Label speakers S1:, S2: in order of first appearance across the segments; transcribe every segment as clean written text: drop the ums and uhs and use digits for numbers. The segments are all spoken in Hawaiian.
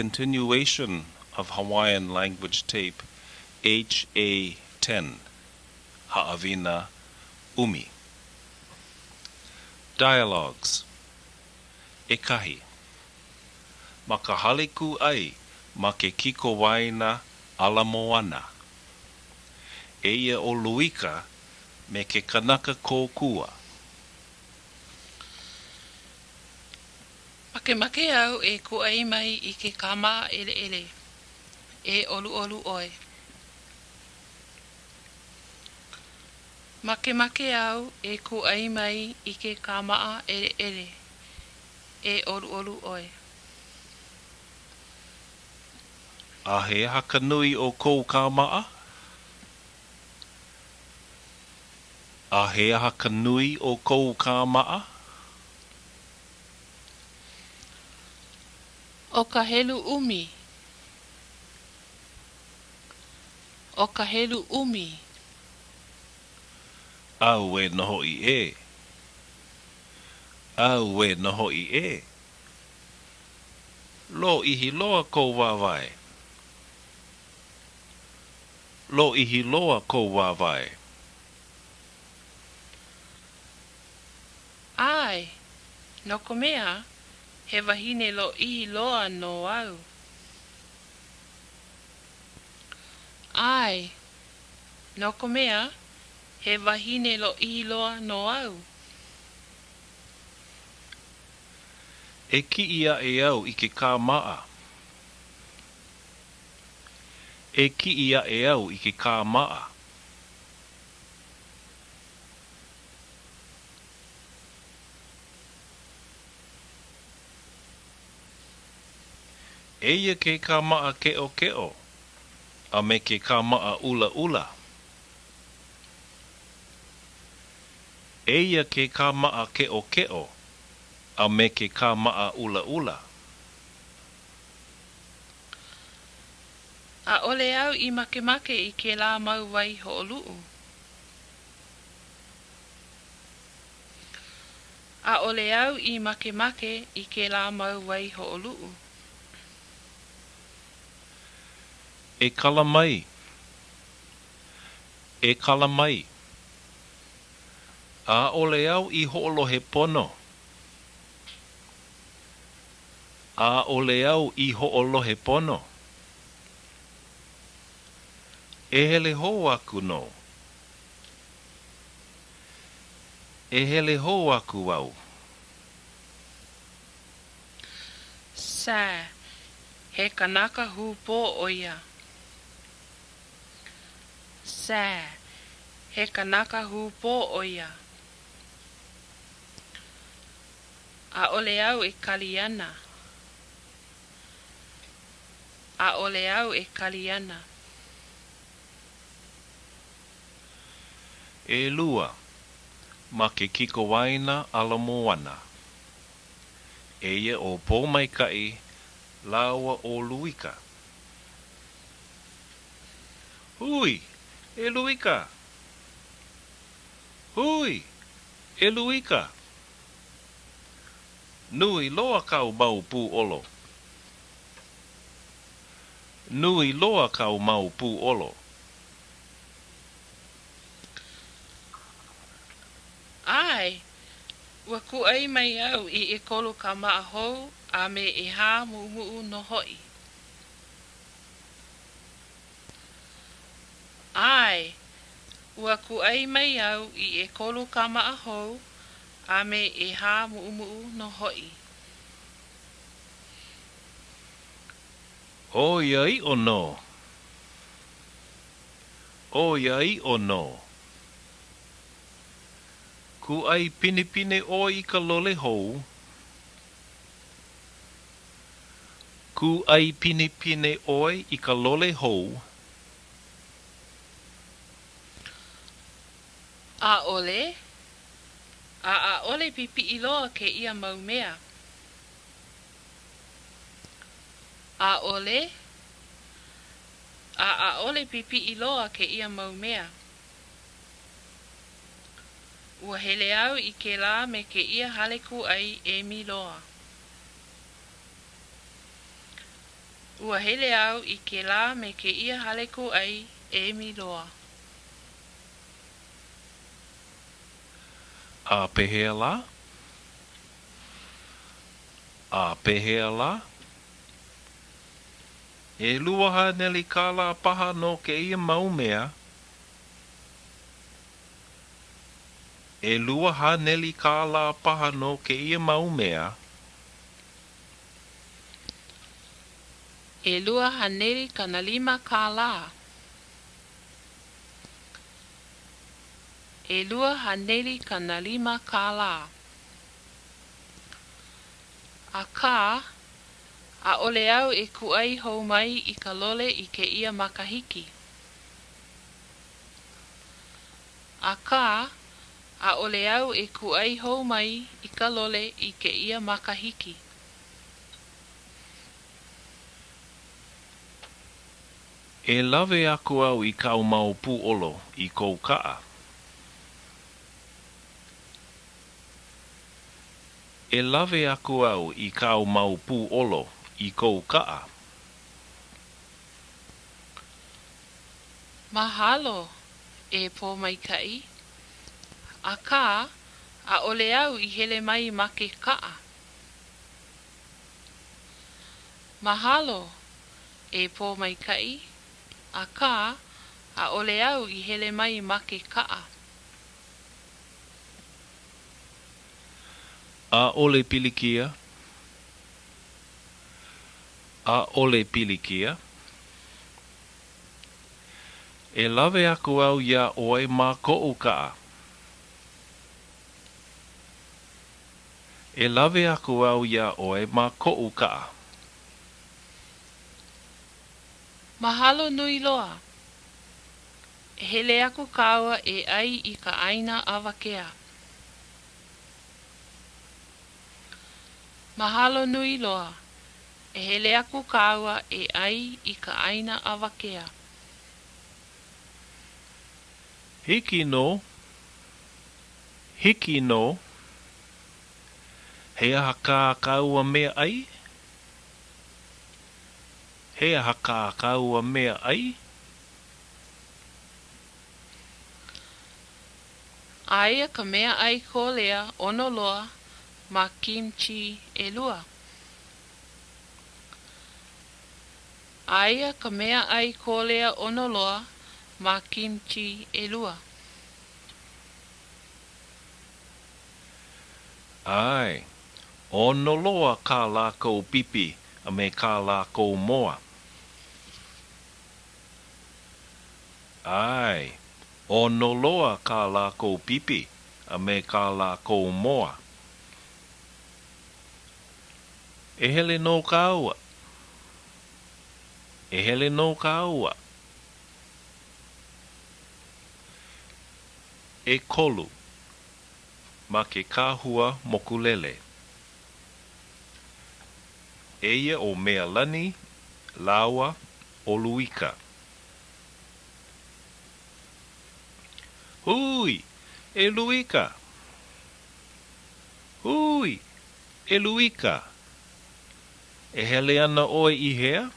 S1: Continuation of Hawaiian language tape HA10 Haʻawina ʻUmi. Dialogues. Ekahi. Ma ka hale kūʻai ma ke kikowaena Ala Moana. Eia o luika me ke kanaka kōkua.
S2: Make au e kūʻai mai I ke kama ele ele. E olu olu oe. Make au e kūʻai mai I ke kama ele ele. E olu olu oe.
S1: A he haka nui o kou kāmaa? A he haka nui o kou kāmaa?
S2: O ka helu ʻumi. O ka helu ʻumi.
S1: Au e noho I e. Au e noho I e. Lo ihi loa kou wāwai. Lo ihi loa kou wāwai.
S2: Ai, no ka mea, he wahine lo ihi loa no au. Ai, no ka mea, he wahine lo ihi loa no au.
S1: E ki ia e au I ke kāmaa. E ki ia e au I ke kāmaa. Eia ke kāmaa keo keo, a me ke kāmaa ula ula. Eia ke kāmaa keo keo, a me ke kāmaa ula ula.
S2: A ole au I make I ke la mau wai hoʻoluu. A ole au I make I ke la mau wai hoʻoluu.
S1: E kala mai. E kala mai. A ole au I hoʻolohe pono. A ole au I hoʻolohe pono. E hele hou aku no. E hele hou aku au.
S2: Sa, he kanaka hūpō oia. Sa, he kanaka hūpō oia. A ole au e kaliana. A ole au e kaliana.
S1: E lua, ma ke kikowaena Ala Moana. Eia o pō mai kai, laua o luika. Hui, e luika. Hui, e luika. Nui loa kau mau pū olo. Nui loa kau mau pū olo.
S2: Ai, ua kūʻai mai au I e kolu ka maa hou a me e hā muumuu no hoi. Ai, ua kūʻai mai au I e kolu ka maa hou a me e hā muumuu no hoi.
S1: O iai o no. O iai o no. Kūʻai pinipine o I ka lole hou. Kūʻai pinipine oi I ka lole hou.
S2: A ole? A ole pipi I loa ke ia mau mea. A ole? A ole pipi I loa ke ia mau mea. Ua hele au I ke la me ke ia hale kūʻai e mi loa. Ua hele au I ke la me ke ia hale kūʻai e miloa.
S1: A pehea la? A pehea la? E lua haneli kāla paha no ke ia maumea. E lua haneli kāla paha no ke ia maumea.
S2: E lua haneri kana lima kāla. E lua haneri kana lima kāla. A kā, a ole au e kūʻai hou mai I ka lole I ke ia makahiki. A kā, a ole au e kūʻai hou mai I ka lole I ke ia makahiki.
S1: E lawe aku au I kau mau puolo I kou kaa. E lawe aku au I kau mau puolo I kou kaa.
S2: Mahalo, e pō mai kai. A kā, a ole au I hele mai ma ke kaa. Mahalo, e pō mai kai. A kā, a ole au I hele mai ma ke kaa.
S1: A ole pilikia. A ole pilikia. E lawe aku au ia oe mā ko'u kaa. E lawe aku au ia oe mā ko'u kaa.
S2: Mahalo nui loa. E hele aku kaua e ai I ka aina awakea. Mahalo nui loa. E hele aku kaua e ai I ka aina awakea.
S1: Hiki no. Hiki no. Hea haka kaua mea ai? Hea haka kaua mea ai?
S2: Aia ka mea ai ko lea ono loa ma kimchi e lua. Aia ka mea ai ko lea ono loa ma kimchi e lua.
S1: Ai, ono loa kā lākou pipi a me kā lākou moa. Ai, ono loa kā lākou pipi a me kā lākou moa. E hele no kāua. E hele no kāua. E kolu. Ma ke kahua mokulele. Eia o mea lani, lawa, o luika. Hui, e luika. Hui, e luika. E hele ana oe I hea?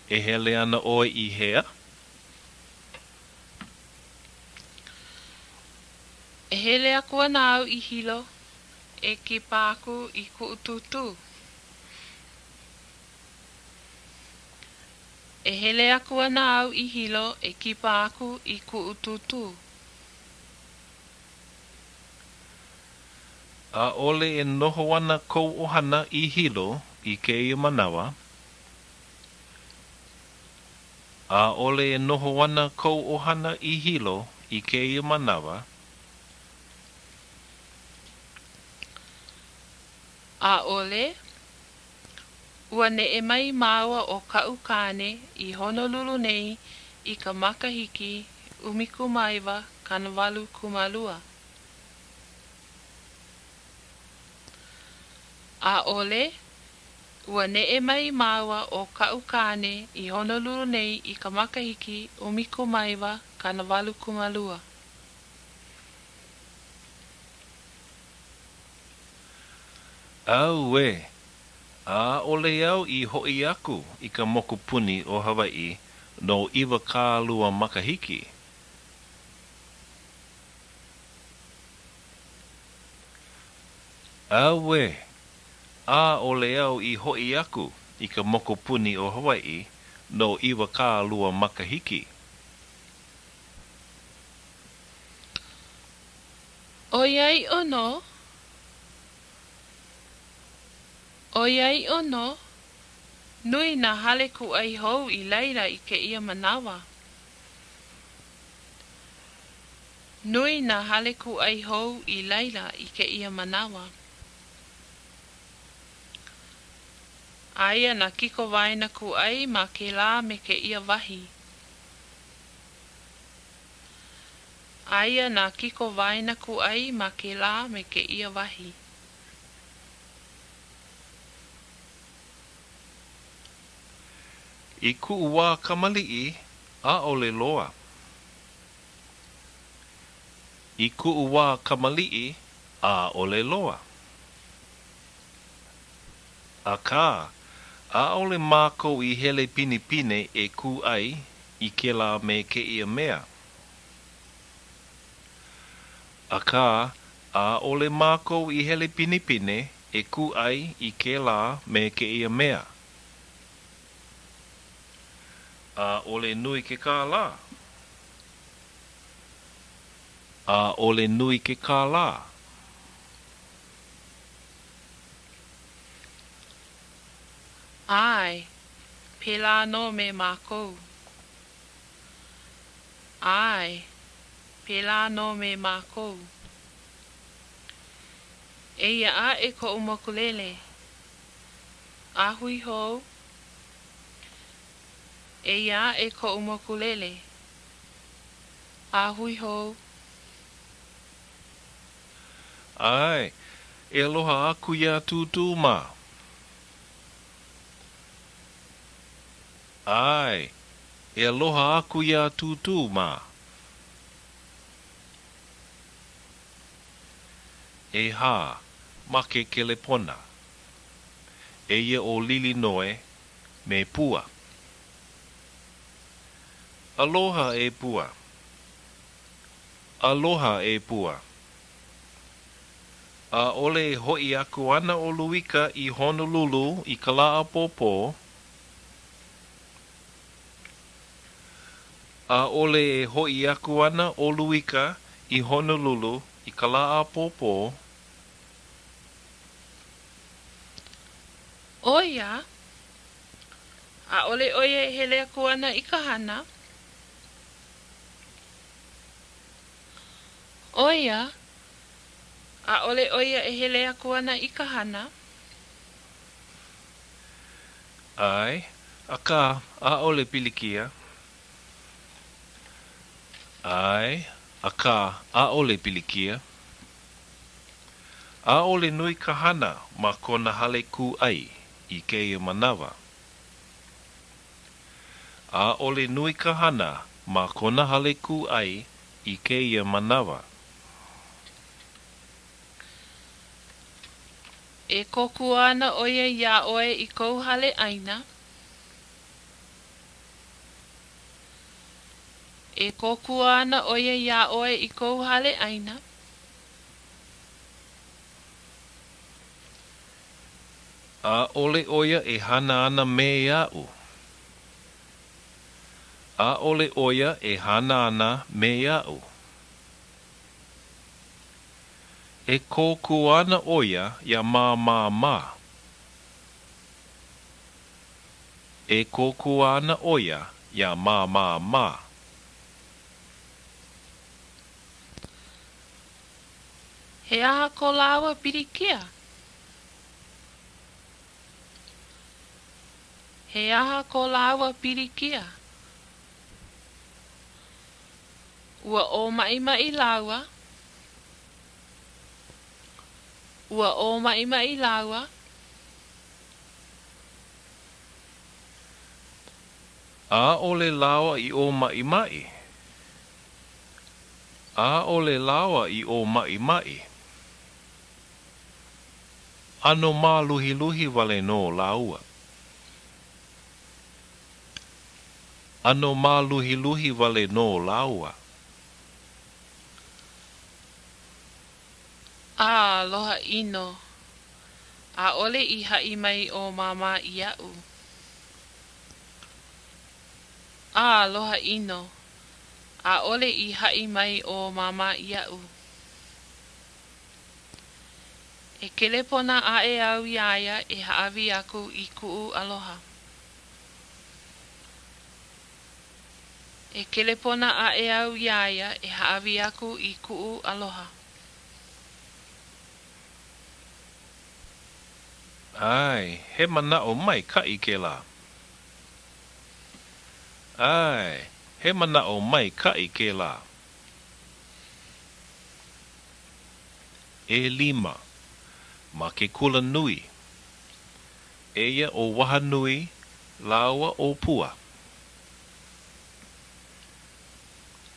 S1: E hele ana oe I hea?
S2: E hele aku ana au I hilo e ki pāku I kuututu. E hele aku ana au I hilo e ki pāku I kuututu.
S1: A ole e noho ana kou ohana I hilo I ke ia manawa. A ole e noho ana kou ohana I hilo I ke ia manawa.
S2: A ole, ua ne e mai māua o ka'u kāne I Honolulu nei I ka makahiki ʻUmi kumaiwa kanawalu kumalua. A ole, ua ne e mai māua o ka'u kāne I Honolulu nei I ka makahiki ʻUmi kumaiwa kanawalu kumalua.
S1: Au e, A ole au I hoi aku I ka moku puni o Hawaii no iwa kālua makahiki. Awe, a ole au I hoi aku I ka moku puni o Hawaii no iwa kālua makahiki.
S2: Oiai ono. Oiai ono. Nui na hale kūʻai hou I laila I ke ia manawa. Nui na hale kūʻai hou I laila I ke ia manawa. Aia na kikowaena kūʻai ma ke la me ke ia wahi. Aia na kikowaena kūʻai ma ke la me ke ia wahi.
S1: I kuʻuwā kamaliʻi, a ole loa. I kuʻuwā kamaliʻi, a ole loa. Aka, a ole mākou I hele pinipine e kūʻai I ke la me ke ia mea. Aka, a ole mākou I hele pinipine e kūʻai I ke la me ke ia mea. A ole nui ke kālā. A ole nui ke kālā.
S2: Ai, pela no me mākou. Ai, pela no me mākou. Eia a e ko mokulele. Ahui hou. Eia e ko mokulele. Ahui hou.
S1: Ai, e aloha aku ia tūtū mā. Ai, e aloha aku ia tūtū mā. E hā, ma ke kelepona. Eia o lili noe, me pua. Aloha e pua. Aloha e pua. A ole e hoi aku ana o luika I Honolulu I Kalaa Popo. A ole e hoi aku ana o luika I Honolulu I Kalaa Popo.
S2: Oia. A ole oia e hele aku ana I ka hana. Oia. A ole oia e hele aku ana I ka hana.
S1: Ai, aka a ole pilikia. Ai, aka a ole pilikia. A ole nui ka hana ma kona hale kūʻai I keia manawa. A ole nui ka hana ma kona hale kūʻai I keia manawa.
S2: E koku ana oia ia oe I kou hale aina. E koku ana oia ia oe I kou hale aina.
S1: A ole oia e hana ana me ia'u. A ole oia e hana ana me ia'u. E kōku ana oia ia mā. E kōku ana oia ia mā.
S2: He aha ko lawa pirikia. He aha ko lawa pirikia. Ua o mai lawa. Ua o mai lawa.
S1: A ole lawa I o mai. A ole lawa I o mai. Ano mā luhi luhi wale no laua. Ano mā luhi luhi wale no laua.
S2: Aloha ino. A ole I haʻi mai o mama ia'u. Aloha ino. A ole I haʻi mai o mama ia'u. E kelepona ae au iaia e haawi aku I ku'u aloha. E kelepona ae au iaia e haawi aku I ku'u aloha.
S1: Ai, he mana'o mai ka'i ke la. Ai, he mana'o mai ka'i ke la. E lima, ma ke kula nui. Eia o waha nui, laua o pua.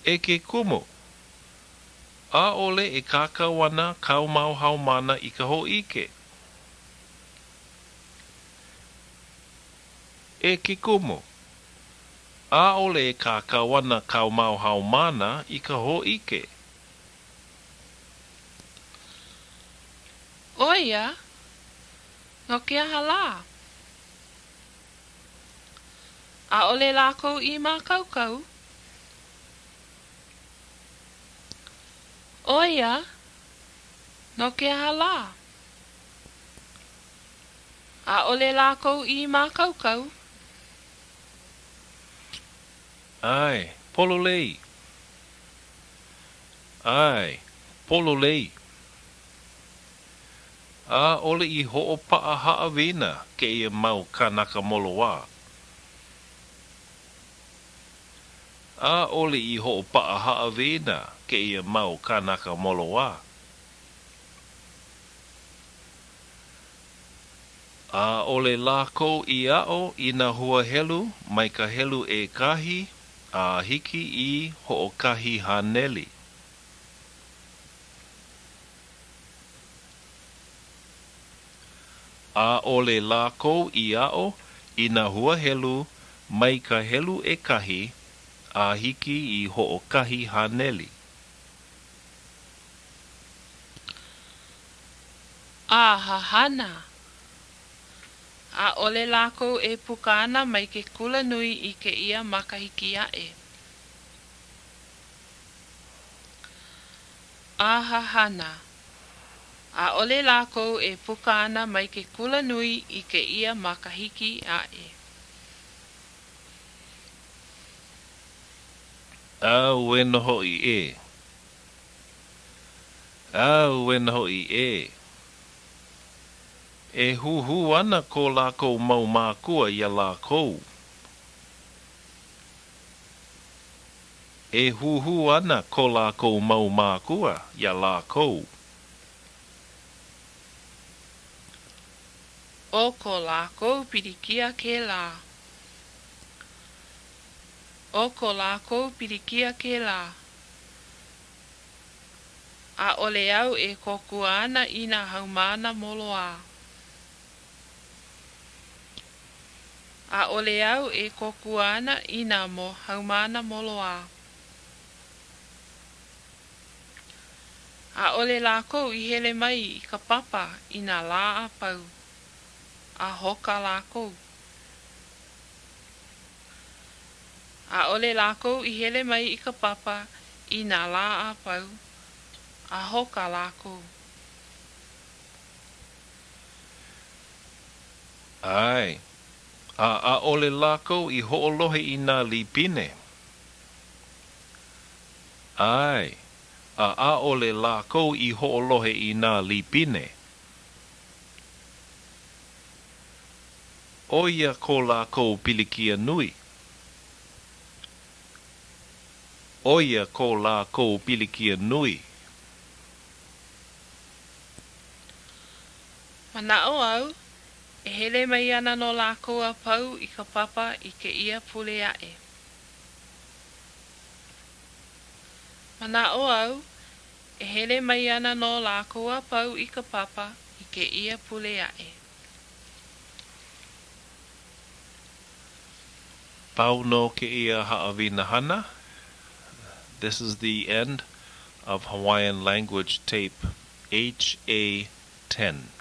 S1: E ke kumu. A ole e kakawana kau mau hau mana I ka ho'ike. E ke kumu. A ole e kakawana kau mau hau mana I ka ho'ike.
S2: Oia, no ke hala. A ole lako I mā kaukau. Oia, no ke hala. A ole lako I mā kaukau.
S1: Ai, pololei. Ai, pololei. A ole I ho'opa'a Haʻawina ke ia mau kanaka moloa. A ole I ho'opa'a Haʻawina ke ia mau kanaka moloa. A ole lako I a'o I na hua helu mai ka helu e kahi a hiki I ho'okahi haneli. A ole lako I a'o I na hua helu mai ka helu e kahi a hiki I ho'okahi haneli.
S2: A hahana. A ole lako e pukana mai ke kula nui I ke ia makahiki ae. A hahana. A ole lako e pukana mai ke kula nui I ke ia makahiki ae.
S1: Au e noho I e. Au e noho I e. E huhu ana ko lako mau mākua ia lako. E huhu ana ko lako mau mākua ia lako.
S2: O ko lako pirikia ke la. O ko lako pirikia ke la. A ole au e kokua ana I na haumana moloa. A ole au e kokua ana I na mo haumana moloa. A ole lako I hele mai I ka papa I na la a pau. A hoka lako. A ole lako I hele mai I ka papa I na la a pau. A hoka lako.
S1: Ai. A ole lako I ho'olohe I nā lipine. Ai. A ole lako I ho'olohe I nā lipine. Oia ko lako pilikia nui. Oia ko lako pilikia nui.
S2: Manao au, e hele mai ana no lako a pau I ka papa I ke ia pule ae. Manao au, e hele mai ana no lako a pau I ka papa I ke ia pule ae.
S1: Pau no ke ia Haʻawina hana. This is the end of Hawaiian language tape HA10.